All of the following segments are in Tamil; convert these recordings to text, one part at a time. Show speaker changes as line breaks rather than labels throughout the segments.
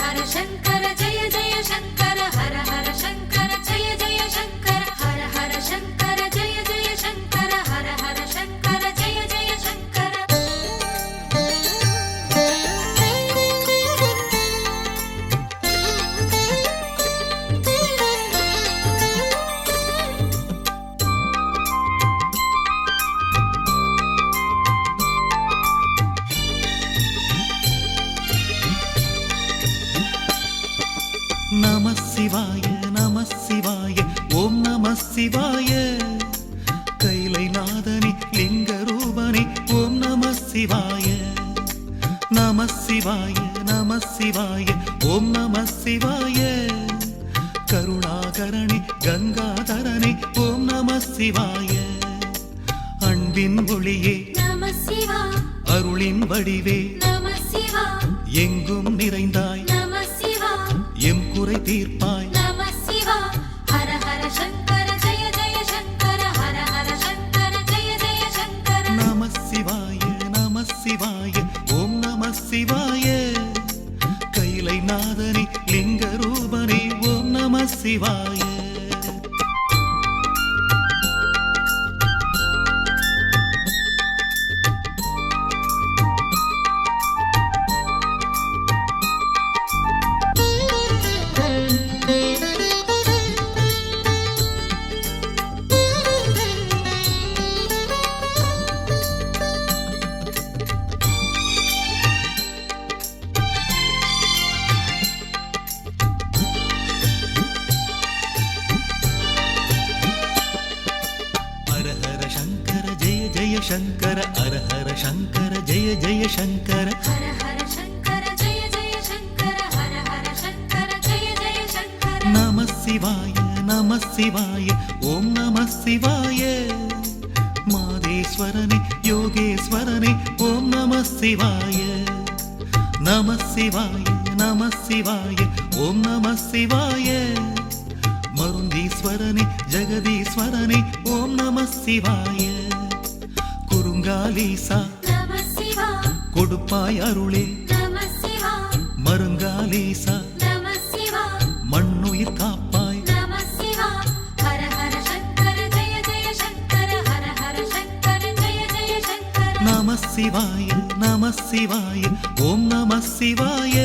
हर शंकर जय जय शंकर हर हर शंकर जय जय शंकर हर हर शंकर जय जय शंकर हर हर शंकर जय जय शंकर
நம சிவாய நம சிவாய ஓம் நம சிவாய கைலை நாதனே லிங்க ரூபனே ஓம் நம சிவாய நம சிவாய நம சிவாய ஓம் நம சிவாய கருணாகரனே கங்காதரனே ஓம் நம சிவாய அன்பின் ஒளியே
நம சிவா
அருளின் வடிவே
நம சிவா
எங்கும் நிறைந்தாய்
நம சிவா
எம் குறை தீர்ப்பாய்
நம சிவா ஹர ஹர சங்கர ஜய ஜய சங்கர ஹர ஹர சங்கர ஜய ஜய சங்கர
நம சிவாய நம சிவாய ஓம் நம சிவாய கைலை நாதனே லிங்க ரூபனே ஓம் நம சிவாய शंकर हर हर शंकर जय जय शंकर
हर हर शंकर जय जय शंकर हर हर शंकर जय जय शंकर
नमः शिवाय ओम नमः शिवाय मादेश्वरने योगेश्वरने ओम नमः शिवाय नमः शिवाय ओम नमः शिवाय मरुंदीश्वरने जगदीश्वरने ओम नमः शिवाय குருங்காலீசா
நம சிவா
கொடுப்பாய் அருளே
நம சிவா
மருங்காலீசா
நம சிவா
மண்ணுயிர் காப்பாய்
நம சிவா ஹர ஹர சங்கர ஜய ஜய சங்கர ஹர ஹர சங்கர ஜய ஜய சங்கர
நம சிவாய ஓம் நம சிவாய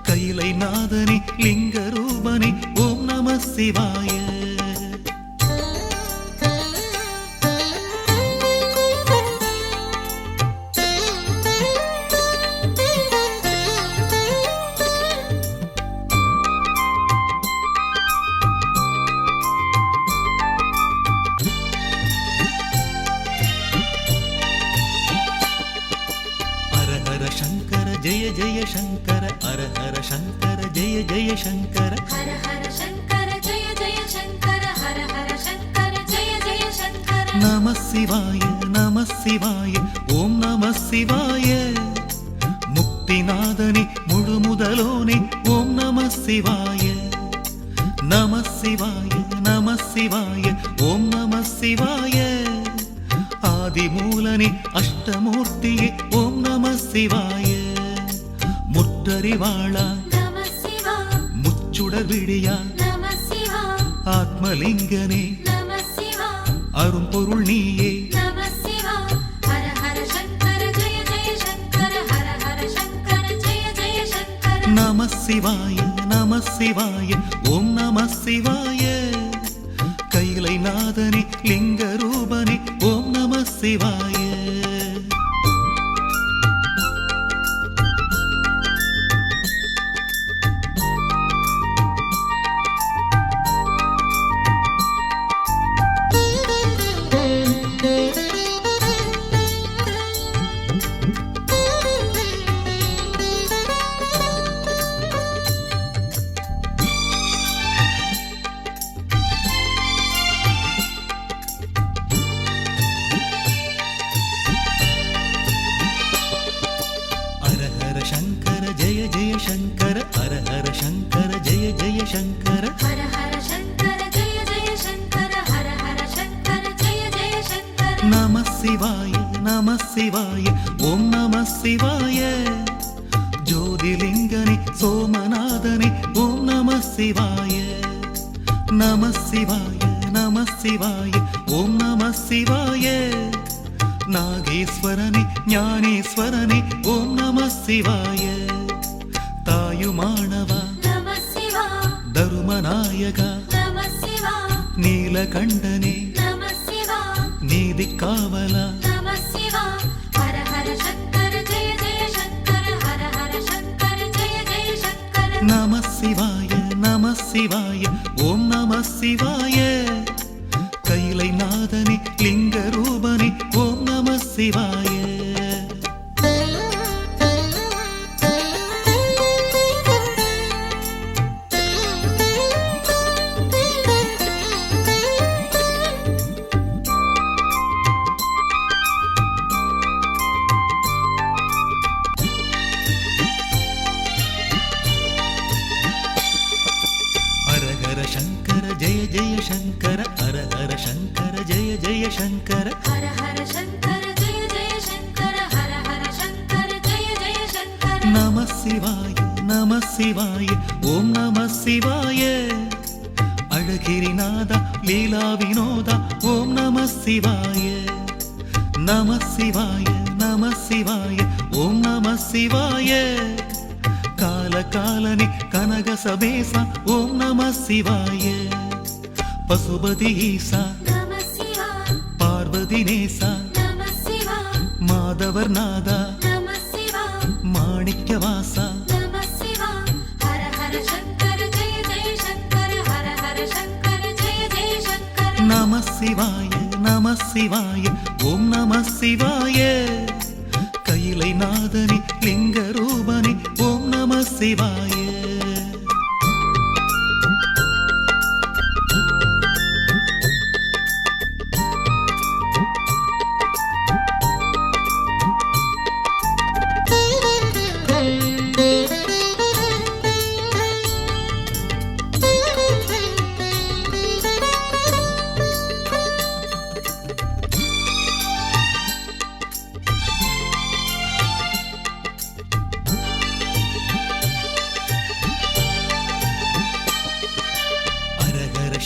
கைலை நாதனே லிங்க ரூபனே ஓம் நம சிவாய जय जय शंकर हर हर शंकर जय जय शंकर
हर हर शंकर जय जय शंकर हर हर शंकर जय जय शंकर
नमः शिवाय ओम नमः शिवाय मुक्तिनादने मुळुमुदलोने ओम नमः शिवाय नमः शिवाय ओम नमः शिवाय आदिमूलने अष्टमूर्तिये ओम नमः शिवाय முற்றறிவாளா
நம சிவா
முச்சுடர் விழியா
நம சிவா
ஆத்மலிங்கனே
நம சிவா
அரும்பொருள் நீயே
நம சிவா ஹர ஹர சங்கர ஜய ஜய சங்கர ஹர ஹர சங்கர ஜய ஜய சங்கர
நம சிவாய ஓம் நம சிவாய கைலை நாதனே லிங்க ரூபனே ஓம் நம சிவாய शंकर हर हर शंकर जय जय शंकर
हर हर शंकर जय जय शंकर हर हर शंकर जय जय शंकर
नमः शिवाय ओम नमः शिवाय ज्योतिलिंगने சோமநாதனே ஓம் நம சிவாய நம சிவாய நம சிவாய ஓம் நம சிவாய நாகேஸ்வரனே ஞானேஸ்வரனே ஓம் நம சிவாய தாயுமானவா
நம சிவா
தருமநாயகா
நம சிவா
நீலகண்டனே
நம சிவா
நீதி காவலா
நம சிவா ஹர ஹர சங்கர ஜெய ஜெய சங்கர ஹர ஹர சங்கர ஜெய ஜெய சங்கர
நம சிவாய நம சிவாய ஓம் நம சிவாய கைலை நாதனே லிங்க ரூபனே ஓம் நம சிவாய ஹர சங்கர ஜெய ஜெய சங்கர ஹர ஹர சங்கர ஜெய ஜெய சங்கர
ஹர ஹர சங்கர ஜெய ஜெய சங்கர ஹர ஹர சங்கர ஜெய ஜெய சங்கர
நம சிவாய நம சிவாய ஓம் நம சிவாய அழகிரிநாதா லீலா வினோதா ஓம் நம சிவாய நம சிவாய நம சிவாய ஓம் நம சிவாய காலகாலனே கனக சபேசா ஓம் நம சிவாய பசுபதி ஈசா
நம சிவா
பார்வதி நேசா
நம சிவா
மாதவர் நாதா
நம சிவா
மாணிக்க வாசா
நம சிவா ஹர ஹர சங்கர ஜெய ஜெய சங்கர ஹர ஹர சங்கர ஜெய ஜெய சங்கர
நம சிவாய நம சிவாய ஓம் நம சிவாய கைலை நாதனே லிங்க ரூபனே ஓம் நம சிவாய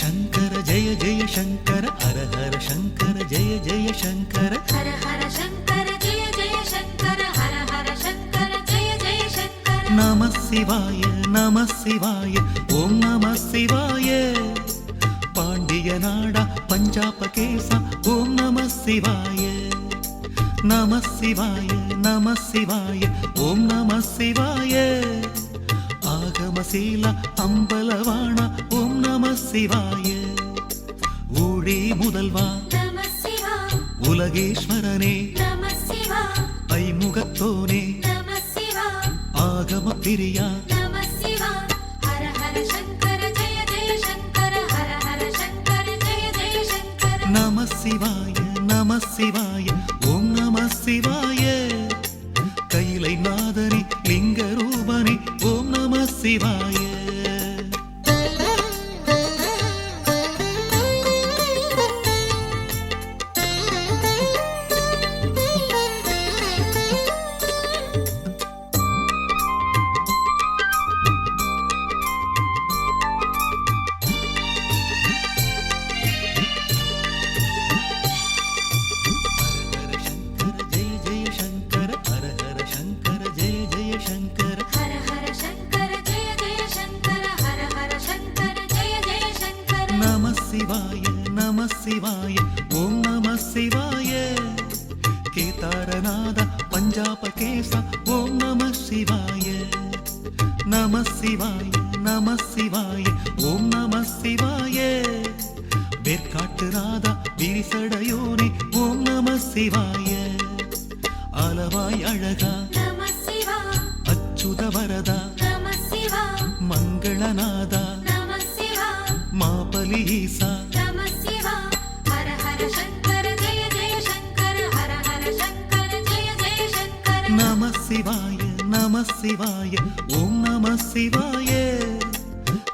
சங்கர ஜெய ஜெய சங்கர ஹர ஹர சங்கர ஜெய ஜெய சங்கர
ஹர ஹர சங்கர ஜெய ஜெய சங்கர ஹர ஹர சங்கர ஜெய ஜெய சங்கர
நம சிவாய நம சிவாய ஓம் நம சிவாய பாண்டிய நாடா பஞ்சாப கேசா ஓம் நம சிவாய நம சிவாய நம சிவாய ஓம் நம சிவாய ஆகமசீல அம்பலவாண ஓம் நம சிவாய ஊழி முதல்வா
நம சிவா
உலகேஸ்வரனே
நம சிவா
ஐமுகத்தோனே
நம சிவா
ஆகம பிரியா
நம சிவா ஹர ஹர சங்கர ஜெய ஜெய சங்கர ஹர ஹர சங்கர ஜெய ஜெய சங்கர
நம சிவாய நம சிவாய ஓம் நம சிவாய கைலை நாதனே லிங்க ரூபனே ஓம் நம சிவாய சிவாய ஓம் நம சிவாய கேதாரநாத பஞ்சாப கேச ஓம் நம சிவாய நம சிவாய நம சிவாய ஓம் நம சிவாய வேர்காட்டு ராதா விரிசடையோனே ஓம் நம சிவாய அளவாய் அழகா
நம சிவா
அச்சுத வரதா
நம சிவா
மங்களநாதா
நம சிவா
மாபலி ஈசா
நம சிவா ஹர ஹர சங்கர ஜெய ஜெய சங்கர ஹர ஹர சங்கர ஜெய ஜெய சங்கர
நம சிவாய நம சிவாய ஓம் நம சிவாய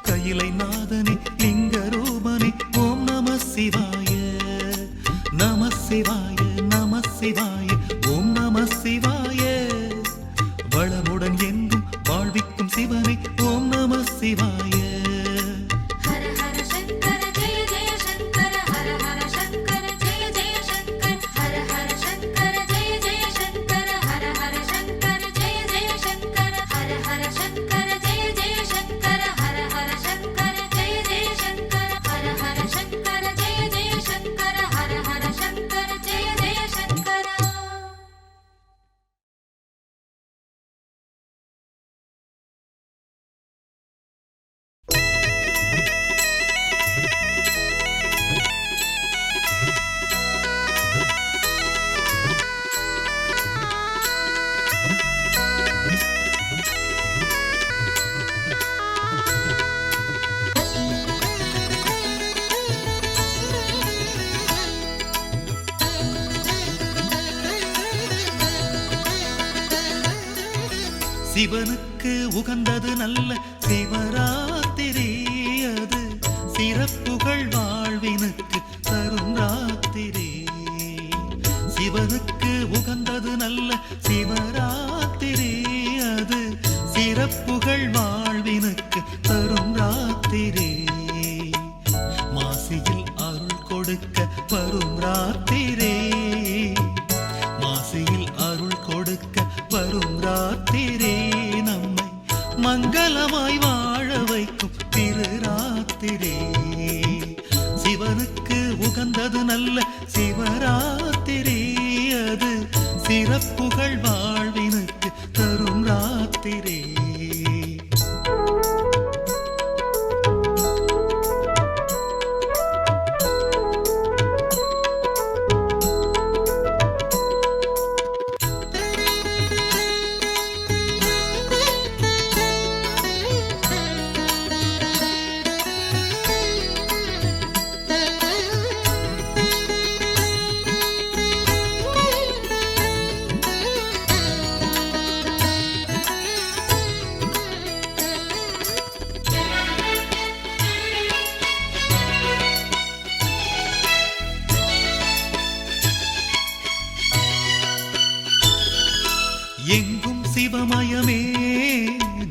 கையிலை நாதனே லிங்க ரூபனே ஓம் நம சிவாய நம சிவாய நம சிவாய ஓம் நம சிவாய வளமுடன் என்றும் வாழ்விக்கும் சிவ சிவனே ஓம் நம சிவாய.
ஹர ஹர சங்கர ஜெய ஜெய சங்கர ஹர ஹர சங்கர ஜெய ஜெய சங்கர ஹர ஹர சங்கர ஜெய ஜெய சங்கர ஹர ஹர சங்கர ஜெய ஜெய சங்கர ஹர ஹர சங்கர ஜெய ஜெய சங்கர ஹர ஹர சங்கர ஜெய ஜெய சங்கர ஹர ஹர சங்கர ஜெய ஜெய சங்கர ஹர ஹர சங்கர ஜெய ஜெய சங்கர.
சிவனுக்கு உகந்தது நல்ல சிவராத்திரி, அது சிறப்புகள் வாழ்வினுக்கு தரும் ராத்திரி. சிவனுக்கு உகந்தது நல்ல சிவராத்திரி, அது சிறப்புகள் வாழ்வினுக்கு தரும் ராத்திரி. மாசியில் அருள் கொடுக்க வரும் ராத்திரி, மாசியில் அருள் கொடுக்க வரும் ராத்திரி, நம்மை மங்களமாய் வாழ வைக்கும் திரு ராத்திரி. சிவனுக்கு உகந்தது நல்ல சிவராத்திரி, அது சிறப்புகள் வாழ்வினுக்கு தரும் ராத்திரி. எங்கும் சிவமயமே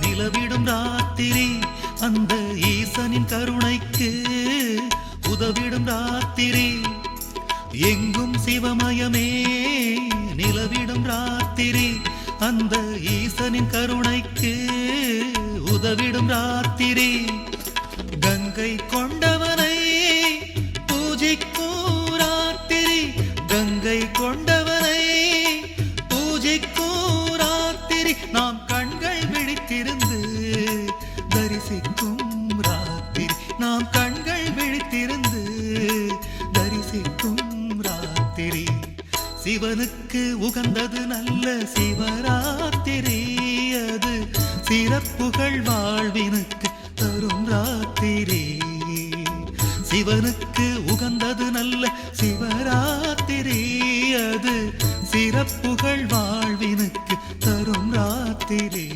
நிலவிடும் ராத்திரி, அந்த ஈசனின் கருணைக்கு உதவிடும் ராத்திரி. எங்கும் சிவமயமே நிலவிடும் ராத்திரி, அந்த ஈசனின் கருணைக்கு உதவிடும் ராத்திரி. கங்கை கொண்டவனை பூஜிக்கும் ராத்திரி, கங்கை கொண்டவனை பூஜிக்கும் ராத்திரி. நாம் கண்கள் விழித்திருந்து தரிசிக்கும் ராத்திரி, நாம் கண்கள் விழித்திருந்து தரிசிக்கும் ராத்திரி. சிவனுக்கு உகந்தது நல்ல சிவராத்திரி, அது சிறப்புகள் வாழ்வினுக்கு தரும் ராத்திரி. சிவனுக்கு உகந்தது நல்ல சிவராத்திரி, அது சிறப்புகள் வாழ்வினுக்கு தரும் ராத்திரி.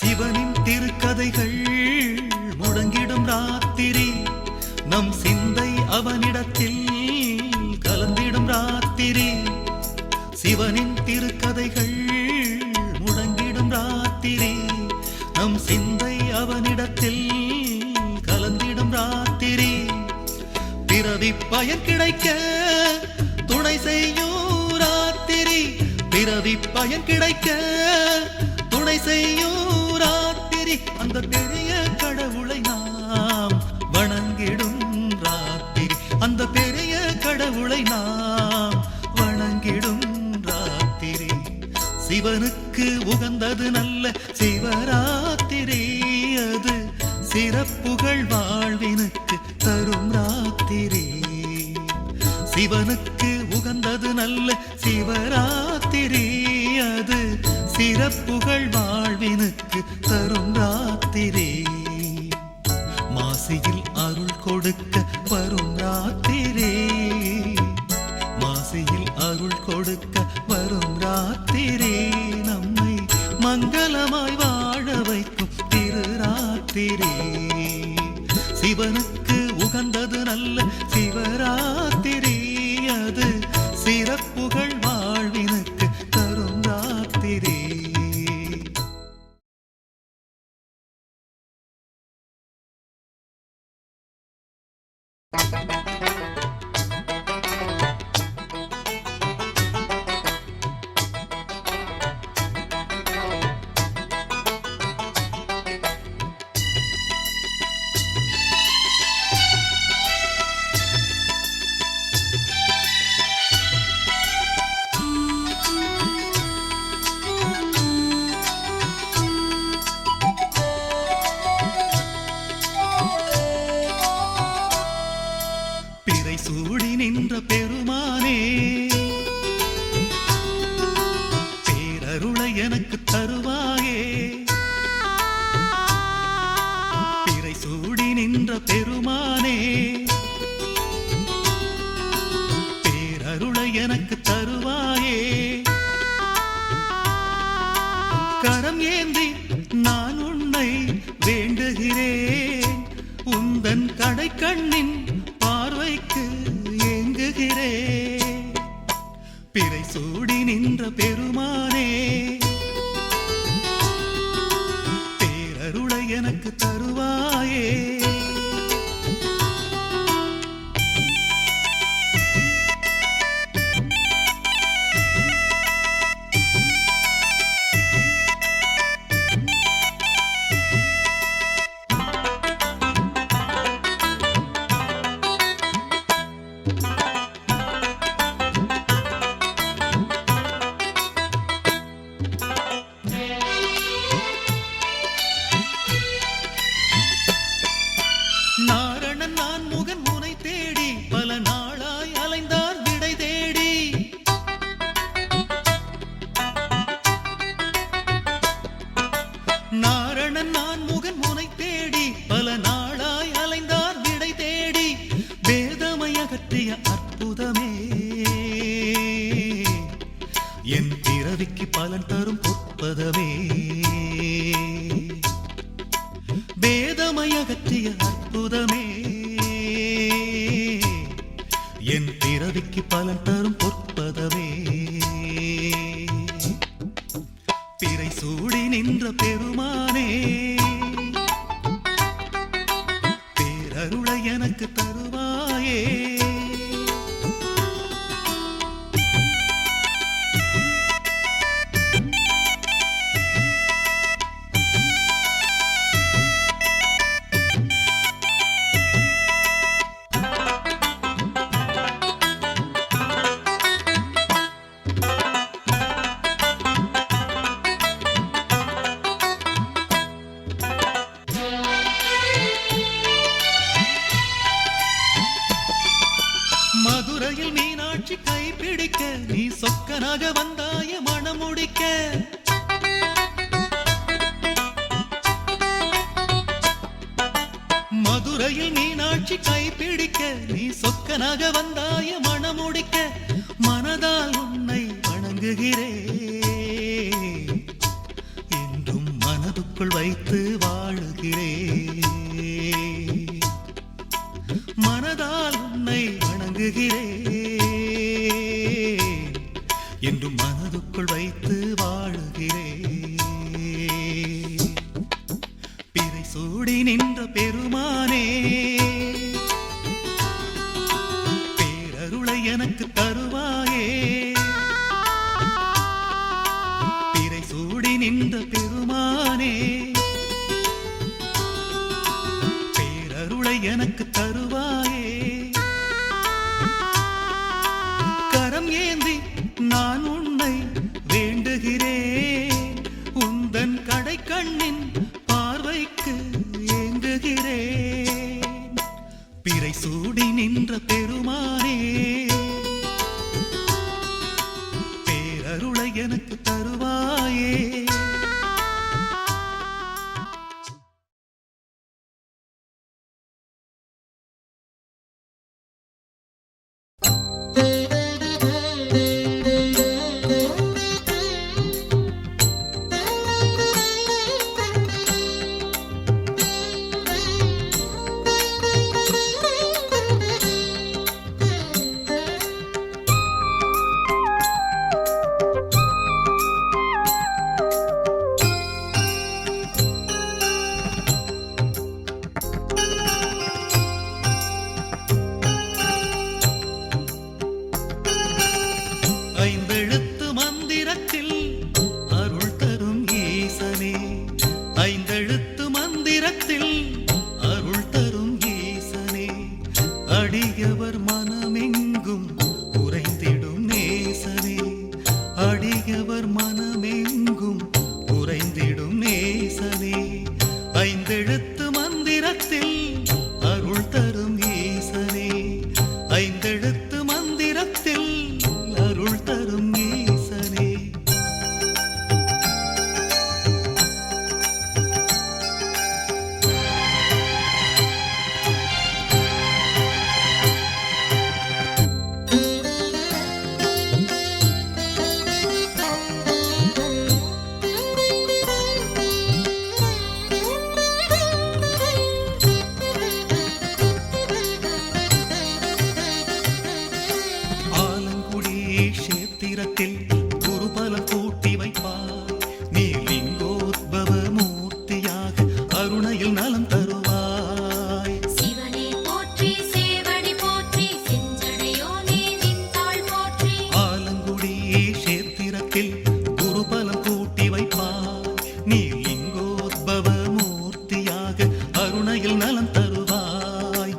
சிவனின் திருக்கதைகள் முழங்கிடும் ராத்திரி, நம் சிந்தை அவனிடத்தில் கலந்திடும் ராத்திரி. சிவனின் திருக்கதைகள் முழங்கிடும் ராத்திரி, நம் சிந்தை அவனிடத்தில் கலந்திடும் ராத்திரி. பிறவி பயன் கிடைக்க துணை செய்யும் ராத்திரி, பிறவி பயன் கிடைக்க துணை செய்யும் ராத்திரி. அந்த பெரிய கடவுளை நாம் வணங்கிடும் ராத்திரி, அந்த பெரிய கடவுளை நாம் வணங்கிடும் ராத்திரி. சிவனுக்கு உகந்தது நல்ல சிவராத்திரி, அது சிறப்புகள் வாழ்வி சிவனுக்கு உகந்தது நல்ல சிவராத்திரி, அது சிறப்புகள் வாழ்வினுக்கு தரும் ராத்திரி. மாசியில் அருள் கொடுக்க வரும் ராத்திரி, மாசியில் அருள் கொடுக்க வரும் ராத்திரி, நம்மை மங்களமாய் வாழ வைக்கும் திருராத்திரி. சிவனுக்கு உகந்தது நல்ல சிவராத்திரி, அது சிறப்புகள் வாழ்வினுக்கு தரும் ராத்திரி. சூடி நின்ற பெருமானே, பேரருளை எனக்கு தருவாயே. பிறை சூடி நின்ற பெருமானே, பேரருளை எனக்கு தருவாயே. கரம் ஏந்தி நான் உன்னை வேண்டுகிறேன், உந்தன் கடை கண்ணின் பார்வைக்கு ஏங்குகிறேன். பிறை சூடி நின்ற பெருமானே, பேரருளை எனக்கு தருவாயே. நாரணன் நான் முகன் முனை தேடி பல நாளாய் அலைந்தார் விடை தேடி. நாரணன் நான் முகன் முனை தேடி பல நாளாய் அலைந்தார் விடை தேடி. வேதமயகற்றிய அற்புதமே, என் பிறவிக்கு பலன் தரும் பொற்பதமே. வேதமயகற்றிய அற்புதமே, என் பிறவிக்கு பலன் தரும் பொற்பதமே. பிறை சூடி நின்ற பெருமானே, பேரருளை எனக்கு தருவாயே. மதுரையில் மீனாட்சி கைப்பிடிக்க நீ சொக்கனாக வந்தாய மணமுடிக்க. மதுரையில் மீனாட்சி கைப்பிடிக்க நீ சொக்கனாக வந்தாய மணமுடிக்க. மனதால் உன்னை வணங்குகிறேன், என்றும் மனதுக்குள் வைத்து வாழுகிறேன். மனதால் உன்னை வணங்குகிறேன், என்றும் மனதுக்குள் வைத்து வாழுகிறேன். பிறை சூடி நின்ற பெருமானே, பேரருளை எனக்கு தருவாயே. பிறை சூடி நின்ற பெருமானே, பேரருளை எனக்கு தருவாயே. கரம் ஏந்தி நான் உன்னை வேண்டுகிறேன், உந்தன் கடை கண்ணின் பார்வைக்கு ஏங்குகிறேன். பிறை சூடி நின்ற பெருமானே, அருளை எனக்கு தருவாயே. ஐந்தெழுத்து மந்திரத்தில் அருள் தரும் ஈசனே, ஐந்தெழுத்து மந்திரத்தில் அருள் தரும் ஈசனே, அடியவர் மனமெங்கும் உறைந்திடும் நேசனே, அடியவர் மனமெங்கும் உறைந்திடும் நேசனே, ஐந்தெழுத்து மந்திரத்தில் அருள் தரும் ஈசனே, ஐந்தெழுத்து மந்திரத்தில் அருள் தரும் ஈசனே. கஷேத்திரத்தில் குருபலம் கூட்டி வைப்பார், நீ லிங்கோத்பவ மூர்த்தியாக அருணையில் நலம் தருவாய்.
சிவனே போற்றி சேவடி போற்றி செஞ்சடையோனே நின்றாள் போற்றி.
ஆலங்குடி கஷேத்திரத்தில் குருபலம் கூட்டி வைப்பார், நீ லிங்கோத்பவ மூர்த்தியாக அருணையில் நலம் தருவாய்.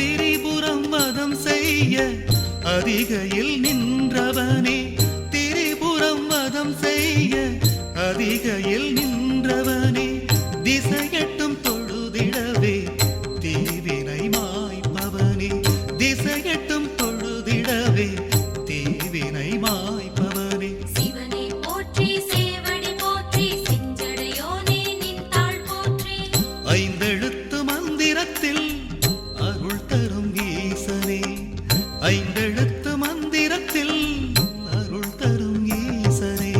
திரிபுரம் வதம் செய்ய அதிகையில் நின்றவனே, திரிபுரம் வதம் செய்ய அதிகையில் நின்றவனே, திசையட்டும் தொழுதிடவே தீவினை மாய்ப்பவனே, திசையட்டும் தொழுதிடவே தீவினை மாய்ப்பவனே.
சிவனே போற்றி சேவடி போற்றி செஞ்சடையோனே நின்றாள் போற்றி.
ஐந்தெழுத்து மந்திரத்தில் அருள் தரும் ஈசனே, ஐந்தெழுத்து மந்திரத்தில் அருள் தரும் ஈசனே.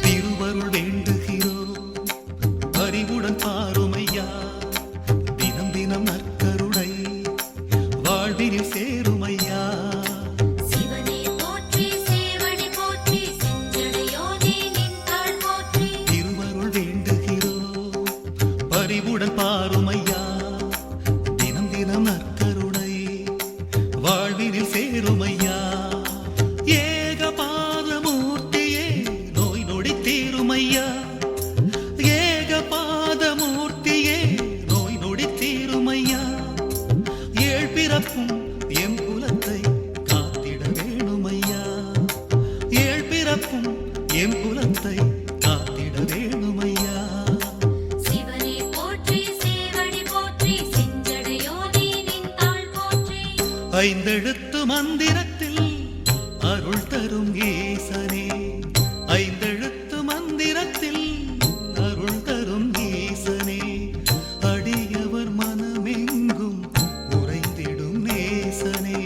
திருவருள் வேண்டுகிறோம் அறிவுடன் பாருமையா, தினம் தினம் நற்கருணை வாழ்வினில் சேருமையா.
சிவனே போற்றி சேவடி போற்றி செஞ்சடையோனே நின்றாள் போற்றி.
திருவருள் வேண்டுகிறோம் அறிவுடன் பாருமையா, தினம் தினம் நற்கருணை வாழ்வினில் சேருமையா. ஏகபாதமூர்த்தியே நோய் நொடி தீருமையா, ஏகபாதமூர்த்தியே நோய் நொடி தீருமையா. ஏழ் பிறப்பும் எம் குலத்தை காத்திட வேணுமையா, ஏழ் பிறப்பும் எம் குலத்தை காத்திட வேணுமையா.
சிவனே போற்றி சேவடி போற்றி செஞ்சடையோனே நின்றாள் போற்றி.
ஐந்தெழுத்து மந்திரத்தில் அருள் தரும் ஈசனே, ஐந்தெழுத்து மந்திரத்தில் அருள் தரும் ஈசனே, அடியவர் மனமெங்கும் உறைந்திடும் நேசனே,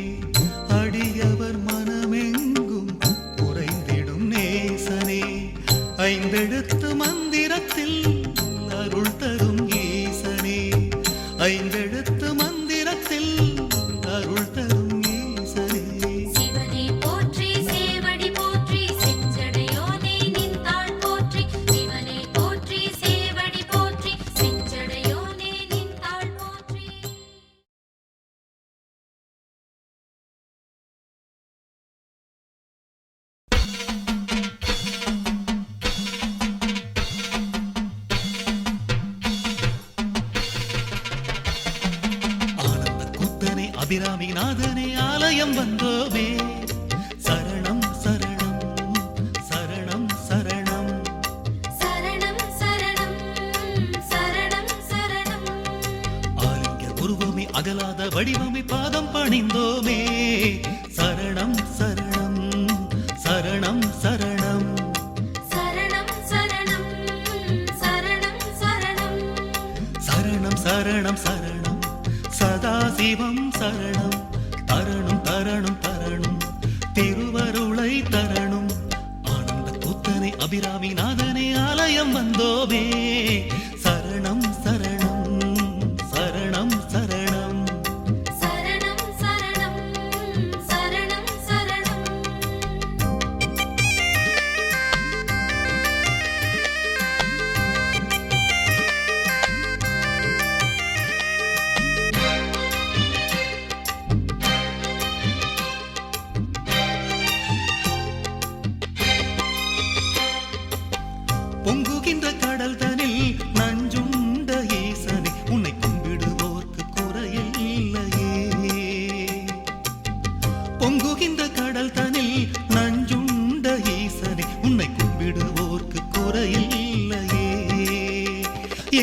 அடியவர் மனமெங்கும் உறைந்திடும் நேசனே, ஐந்தெழுத்து மந்திரத்தில் அருள் தரும் ஈசனே, ஐந்தெழுத்து மந்திரத்தில் அருள் தரும் அபிராமி நாதனே ஆலயம் வந்தோமே சரணம் சரணம் சரணம் சரணம்
சரணம் சரணம் சரணம் சரணம்
ஆலிங்க உருவமே அகலாத வடிவமே பாதம் பணிந்தோமே சரணம் சரணம் சரணம் சரணம்
சரணம் சரணம் சரணம் சரணம்
சரணம் சரணம் சரணம் சதாசிவம் சரணம் தரணும் தரணும் தரணும் திருவருளை தரணும் ஆனந்த கூத்தனை அபிராமி நாதனே ஆலயம் வந்தோமே சரணம் சரணம் சரணம் சரணம்
சரணம் சரணம் சரணம் சரணம்
பொங்குகின்ற கடல் தனில் நஞ்சுண்ட ஈசனே உன்னை கும்பிடுவோர்க்கு குறையில்லையே பொங்குகின்ற கடல் தனில் நஞ்சுண்ட ஈசனே உன்னை கும்பிடுவோர்க்கு குறையில்லையே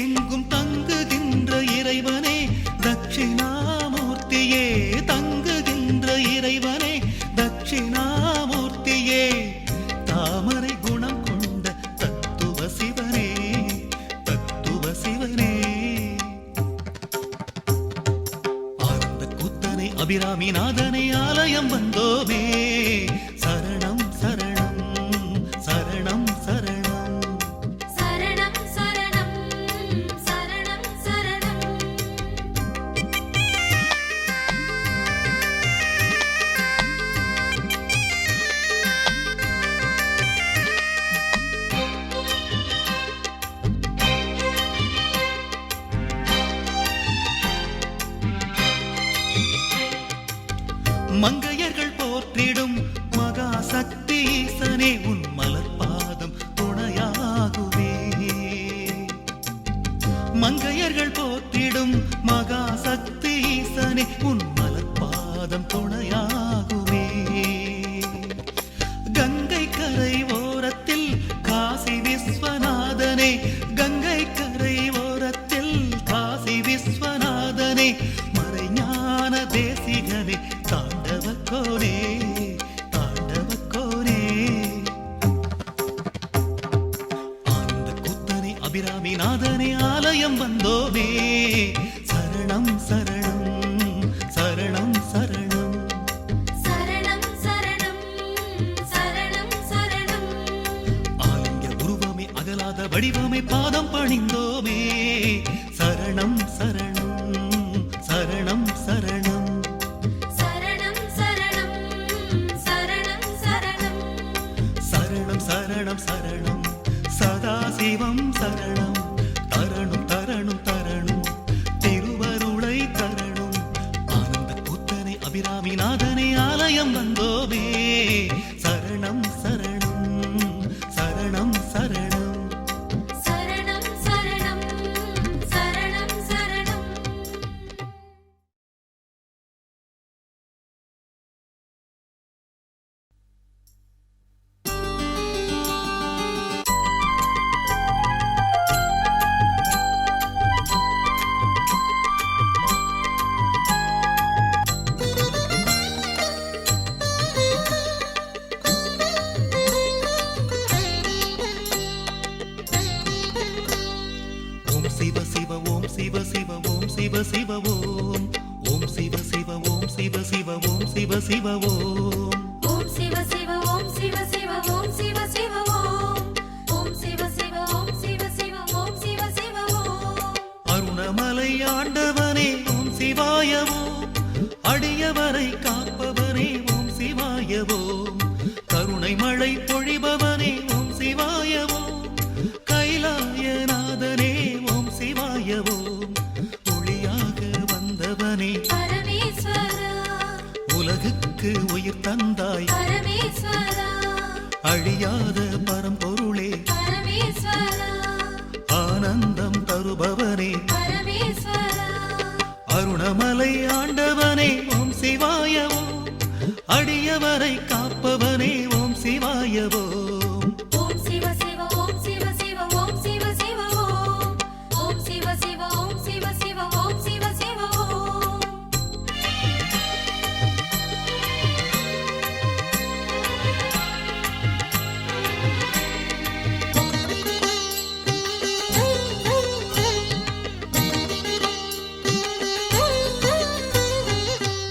எங்கும் தங்குகின்ற இறைவனே தட்சிணாமூர்த்தியே தங்குகின்ற இறைவனே தட்சிணாமூர்த்தியே தாமரை குணம் கொண்ட தத்துவ சிவனே தத்துவ சிவனே ஆனந்த கூத்தனை அபிராமி நாதனை ஆலயம் வந்தோமே சரணம் சரணம் சரணம் சரணம்
சரணம் சரணம் சரணம் சரணம்
மங்கையர்கள் போற்றிடும் மகா சக்தி ஈசனே உன் மலர்பாதம் துணையாகுவே மங்கையர்கள் போற்றிடும் மகா சக்தி ஈசனே உன் மலர்பாதம் துணையாகுவே கங்கை கரை ஓரத்தில் காசி விஸ்வநாதனே கங்கை கரை ஓரத்தில் காசி விஸ்வநாதனே மறைஞான தேசிகனே தாண்டவக்கோனே தாண்டவக்கோனே ஆனந்த கூத்தனை அபிராமி நாதனே ஆலயம் வந்தோமே சரணம் சரணம் சரணம் சரணம்
சரணம் சரணம் சரணம் சரணம்
ஆலிங்க உருவமே அகலாத வடிவமே பாதம் பணிந்தோமே சரணம் சரணம் சரணம் சரணம்
சரணம் சரணம் சரணம் சரணம்
சரணம் சரணம் சரணம் சதாசிவம் சரணம் தரணும் தரணும் தரணும் திருவருளை தரணும் ஆனந்த கூத்தனை அபிராமி நாதனை ஆலயம் வந்தோமே சரணம் சரணம் சரணம் சரணம்
சரணம் சரணம் சரணம் சரணம்
ஓம் சிவ சிவ ஓம் சிவ சிவ ஓம் சிவ சிவ ஓம் ஓம் சிவ சிவ ஓம் சிவ சிவ ஓம் சிவ சிவ ஓம்
ஓம் சிவ சிவ ஓம் சிவ சிவ ஓம் சிவ சிவ ஓம் ஓம் சிவ சிவ ஓம் சிவ சிவ ஓம் சிவ சிவ ஓம்
அருணமலை ஆண்டவனே ஓம் சிவாய ஓம் அடியவரை காப்பவனே ஓம் சிவாய ஓம் கருணை மழை பொழிபவனே ஓம் சிவாய ஓம் கைலாயநாதனே ஓம் சிவாய ஓம் ஒளியாக வந்தவனே
பரமேஸ்வரா
உலகுக்கு உயிர் தந்தாய்
பரமேஸ்வரா
அழியாத பரம்பொருளே
பரமேஸ்வரா
ஆனந்தம் தருபவனே
பரமேஸ்வரா
அருணமலை ஆண்டவனே ஓம் சிவாய ஓம் அடியவரை காப்பவனே ஓம் சிவாய ஓம்
ஓம் சிவ சிவ ஓம் சிவ சிவ ஓம் சிவ சிவ ஓம் ஓம் சிவ சிவ ஓம் சிவ சிவ ஓம் சிவ சிவ ஓம்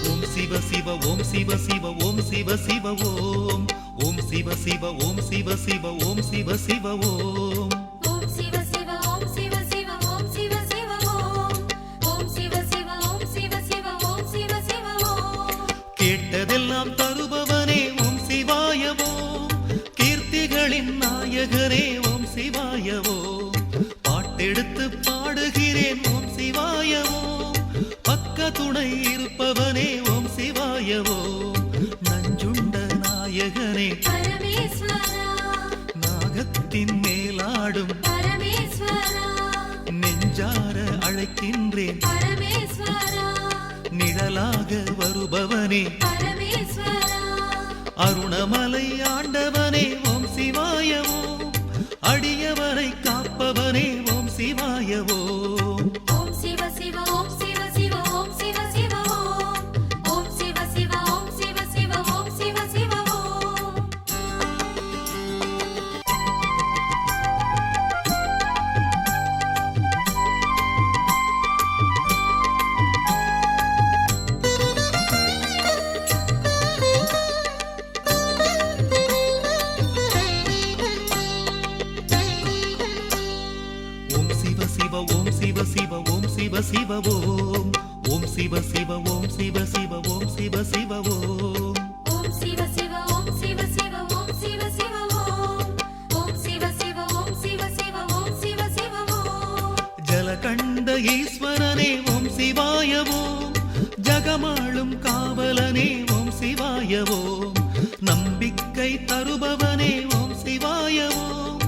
ஓம் சிவ சிவ ஓம் சிவ சிவ ஓம் சிவ சிவ ஓம் ஓம் சிவ சிவ ஓம் சிவ சிவ ஓம் சிவ சிவ ஓம்
ஓம் சிவ சிவ ஓம் சிவ சிவ ஓம் சிவ சிவ ஓம் ஓம் சிவ சிவ ஓம் சிவ சிவ ஓம் சிவ சிவ ஓம்
கேட்டதெல்லாம் தருபவனே ஓம் சிவாய ஓம் கீர்த்திகளின் நாயகரே ஓம் சிவாய ஓம் பாட்டெடுத்து பாடுகிறேன் ஓம் சிவாய ஓம் பக்க துணை இருப்பவனே ஓம் சிவாய ஓம் நஞ்சுண்ட நாயகனே
பரமேஸ்வரா
நாகத்தின் மேலாடும்
பரமேஸ்வரா
நெஞ்சார அழைக்கின்றேன்
பரமேஸ்வரா
நிழலாக வருபவனே
பரமேஸ்வரா
அருணமலை ஆண்டவனே ஓம் சிவாய ஓம் அடியவரை காப்பவனே ஓம் சிவாய ஓம்
ஓம் சிவ சிவ ஓம் சிவ சிவ ஓம் சிவ சிவ ஓம் ஓம் சிவ சிவ ஓம் சிவ சிவ ஓம் சிவ சிவ ஓம்
ஓம் சிவ சிவ ஓம் சிவ சிவ ஓம் சிவ சிவ ஓம் ஓம் சிவ சிவ ஓம் சிவ சிவ ஓம் சிவ சிவ ஓம்
ஓம் சிவ சிவ ஓம் சிவ சிவ ஓம் சிவ சிவ ஓம் ஓம் சிவ சிவ ஓம் சிவ சிவ ஓம் சிவ சிவ ஓம்
ஜலகண்ட ஈஸ்வரனே ஓம் சிவாய ஓம் ஜகமாளும் காவலனே ஓம் சிவாய ஓம் நம்பிக்கை தருபவனே ஓம் சிவாய ஓம்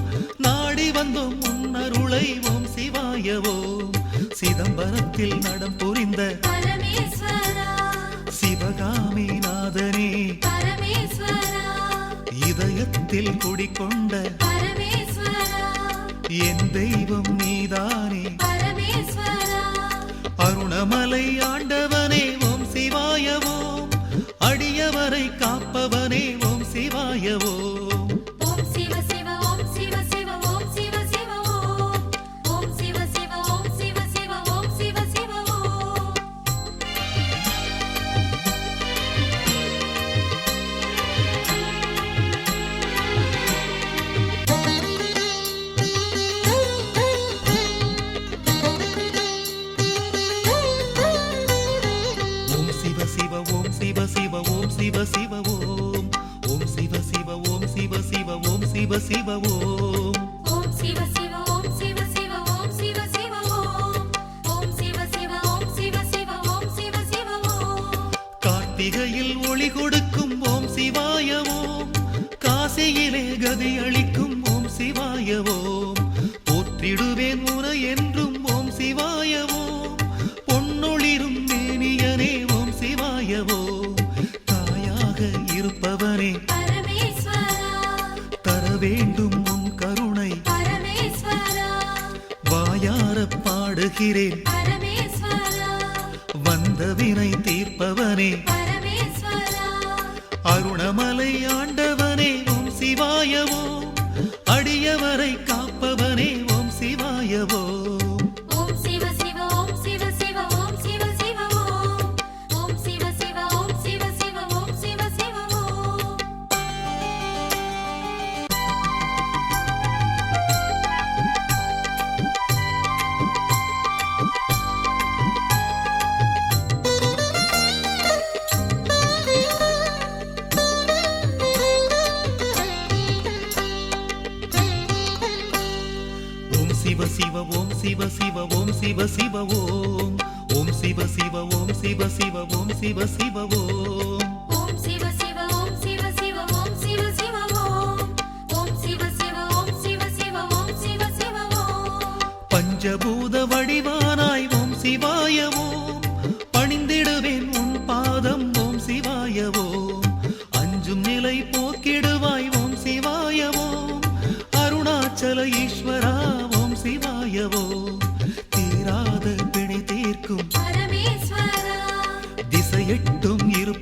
நாடி வந்தோம் உன்னருளை ஓம் சிவாய ஓம் சிதம்பரத்தில் நடம் புரிந்த
பரமேஸ்வரா
சிவகாமி நாதனே
பரமேஸ்வரா
இதயத்தில் குடிகொண்ட
பரமேஸ்வரா
என் தெய்வம் நீதானே
பரமேஸ்வரா
அருணமலை ஆண்டவனே ஓம் சிவாய ஓம் அடியவரை காப்பவனே ஓம் சிவாய ஓம்
ஓம் சிவ சிவ ஓம் சிவ சிவ ஓம் சிவ சிவ ஓம் ஓம் சிவ சிவ ஓம் சிவ சிவ ஓம் சிவ சிவ ஓம்
ஓம் சிவ சிவ ஓம் சிவ சிவ ஓம் சிவ சிவ ஓம் ஓம் சிவ சிவ ஓம் சிவ சிவ ஓம் சிவ சிவ ஓம்
ஓம் சிவ சிவ ஓம் சிவ சிவ ஓம் சிவ சிவ ஓம் ஓம் சிவ சிவ ஓம் சிவ சிவ ஓம் சிவ சிவ ஓம்
கார்த்திகையில் ஒளி கொடுக்கும் ஓம் சிவாய ஓம் காசியிலே கதி அளிக்கும் ஓம் சிவாய ஓம் போற்றிடுவேன் உனை என்றும் ஓம் சிவாய ஓம் பொன்னொளிரும் மேனியனே ஓம் சிவாய ஓம் தாயாக இருப்பவனே
பரமேஸ்வரா
தர வேண்டும் உன் கருணை
பரமேஸ்வரா
வாயார பாடுகிறேன்
பரமேஸ்வரா
வந்த வினை தீர்ப்பவனே
பரமேஸ்வரா
அருணமலை ஆண்டவனே ஓம் சிவாய ஓம் அடியவரை காப்பவனே ஓம் சிவாய ஓம்
ஓம் சிவ சிவ ஓம் சிவ சிவ ஓம் சிவ சிவ ஓம் ஓம் சிவ சிவ ஓம் சிவ சிவ ஓம் சிவ சிவ ஓம்
ஓம் சிவ சிவ ஓம் சிவ சிவ ஓம் சிவ சிவ ஓம் ஓம் சிவ சிவ ஓம் சிவ சிவ ஓம் சிவ சிவ ஓம்
ஓம் சிவ சிவ ஓம் சிவ சிவ ஓம் சிவ சிவ ஓம் ஓம் சிவ சிவ ஓம் சிவ சிவ ஓம் சிவ சிவ ஓம்
பஞ்சபூத வடிவானாய் ஓம் சிவாய ஓம்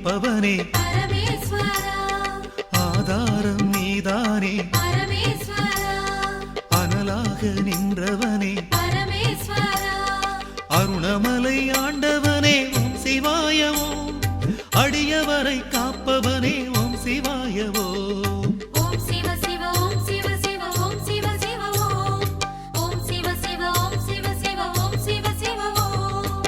நிற்பவனே
பரமேஸ்வரா
ஆதாரம் நீதானே
பரமேஸ்வரா
அனலாக நின்றவனே
பரமேஸ்வரா
அருணமலை ஆண்டவனே ஓம் சிவாய ஓம் அடியவரை காப்பவனே ஓம் சிவாய ஓம்
ஓம் சிவ சிவ ஓம் சிவ சிவ ஓம் சிவ சிவ ஓம் ஓம் சிவ சிவ ஓம் சிவ சிவ ஓம் சிவ சிவ ஓம்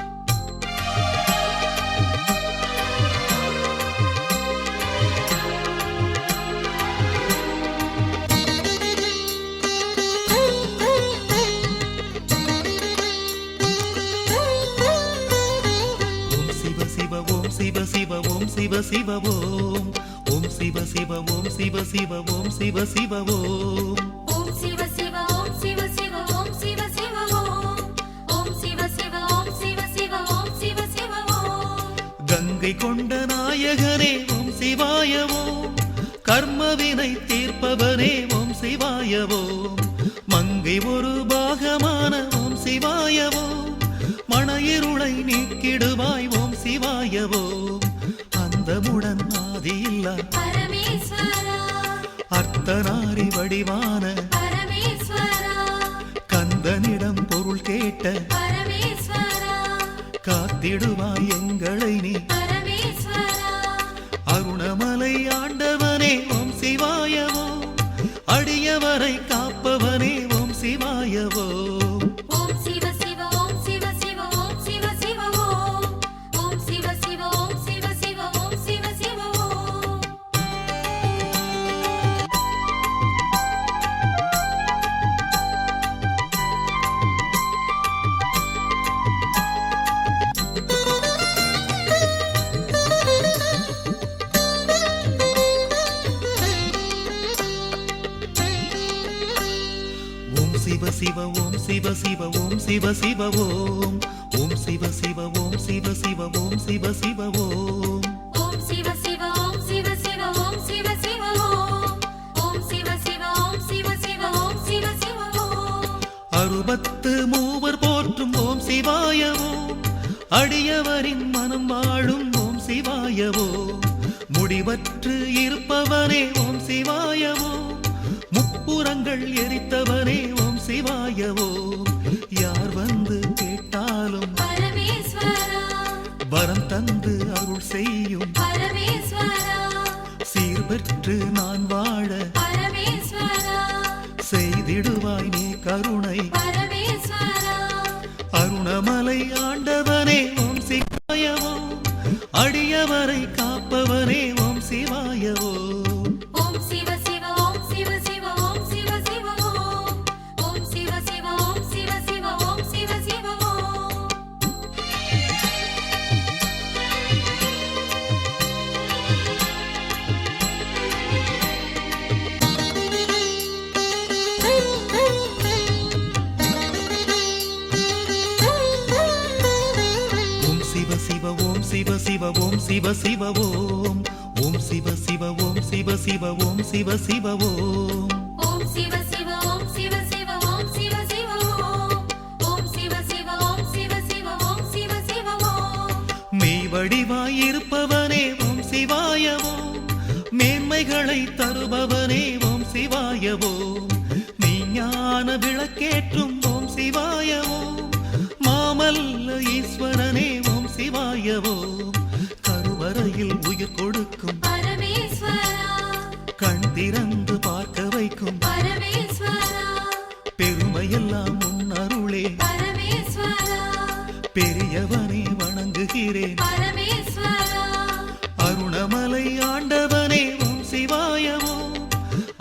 ஓம் சிவ சிவ ஓம் சிவ சிவ ஓம் சிவ சிவ ஓம் ஓம் சிவ சிவ ஓம் சிவ சிவ ஓம் சிவ சிவ ஓம்
ஓம் சிவ சிவ ஓம் சிவ சிவ ஓம் சிவ சிவ ஓம் ஓம் சிவ சிவ ஓம் சிவ சிவ ஓம் சிவ சிவ ஓம்
கங்கை கொண்ட நாயகனே ஓம் சிவாய ஓம் கர்மவினை தீர்ப்பவனே ஓம் சிவாய ஓம் மங்கை ஒரு பாகமான ஓம் சிவாய ஓம் மன இருளை நீக்கிடுவாய் ஓம் சிவாய ஓம் அந்தமுடன் ஆதியில்லா
பரமேஸ்வரா
அர்த்தநாரி வடிவான
பரமேஸ்வரா
கந்தனிடம் பொருள் கேட்ட
பரமேஸ்வரா
காத்திடுவாய் எங்களை நீ
பரமேஸ்வரா
அருணமலை ஆண்டவனே ஓம் சிவாய ஓம் அடியவரை காப்பவனே ஓம் சிவாய ஓம்
ஓம் சிவ சிவ ஓம் சிவ சிவ ஓம் சிவ சிவ ஓம் ஓம் சிவ சிவ ஓம் சிவ சிவ ஓம் சிவ சிவ ஓம்
ஓம் சிவ சிவ ஓம் சிவ சிவ ஓம் சிவ சிவ ஓம் ஓம் சிவ சிவ ஓம் சிவ சிவ ஓம் சிவ சிவ ஓம்
ஓம் சிவ சிவ ஓம் சிவ சிவ ஓம் சிவ சிவ ஓம் ஓம் சிவ சிவ ஓம் சிவ சிவ ஓம் சிவ சிவ ஓம்
அறுபத்து மூவர் போற்றும் ஓம் சிவாய ஓம் அடியவரின் மனம் வாழும் ஓம் சிவாய ஓம் முடிவற்று இருப்பவனே ஓம் சிவாய ஓம் முப்புறங்கள் எரித்தவனே ஓம் சிவாய ஓம் யார் வந்து கேட்டாலும்
பரமேஸ்வரா
வரம் தந்து அருள் செய்யும்
பரமேஸ்வரா
சீர்பெற்று நான் வாழ
பரமேஸ்வரா
செய்திடுவாய் நீ கருணை
பரமேஸ்வரா
அருணமலை ஆண்டவனே ஓம் சிவாய ஓம் அடியவரை காப்பவனே ஓம் சிவாய ஓம்
ஓம் சிவ சிவ ஓம் சிவ சிவ ஓம் சிவ சிவ ஓம் ஓம் சிவ சிவ ஓம் சிவ சிவ ஓம் சிவ சிவ ஓம்
ஓம் சிவ சிவ ஓம் சிவ சிவ ஓம் சிவ சிவ ஓம் ஓம் சிவ சிவ ஓம் சிவ சிவ ஓம் சிவ சிவ ஓம்
ஓம் சிவ சிவ ஓம் சிவ சிவ ஓம் சிவ சிவ ஓம் ஓம் சிவ சிவ ஓம் சிவ சிவ ஓம் சிவ சிவ ஓம்
மெய் வடிவாயிருப்பவனே ஓம் சிவாய ஓம் மேன்மைகளை தருபவனே ஓம் சிவாய ஓம் மெய்ஞான விளக்கேற்றும் ஓம் சிவாய ஓம் மாமல்ல ஈஸ்வரனே ஓம் சிவாய ஓம் கருவறையில் உயிர் கொடுக்கும்
பரமேஸ்வரா
கண் திறந்து பார்க்க வைக்கும்
பரமேஸ்வரா
பெருமையெல்லாம் உன் அருளே
பரமேஸ்வரா
பெரியவனே வணங்குகிறேன்
பரமேஸ்வரா
அருணமலை ஆண்டவனே ஓம் சிவாய ஓம்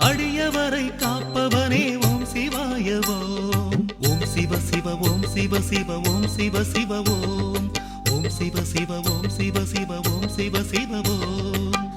அடியவரை காப்பவனே ஓம் சிவாய ஓம் ஓம் சிவ சிவ ஓம் சிவ சிவ ஓம் சிவ சிவ ஓம் ஓம் சிவ சிவ ஓம் சிவ சிவ ஓம் சிவ சிவ ஓம்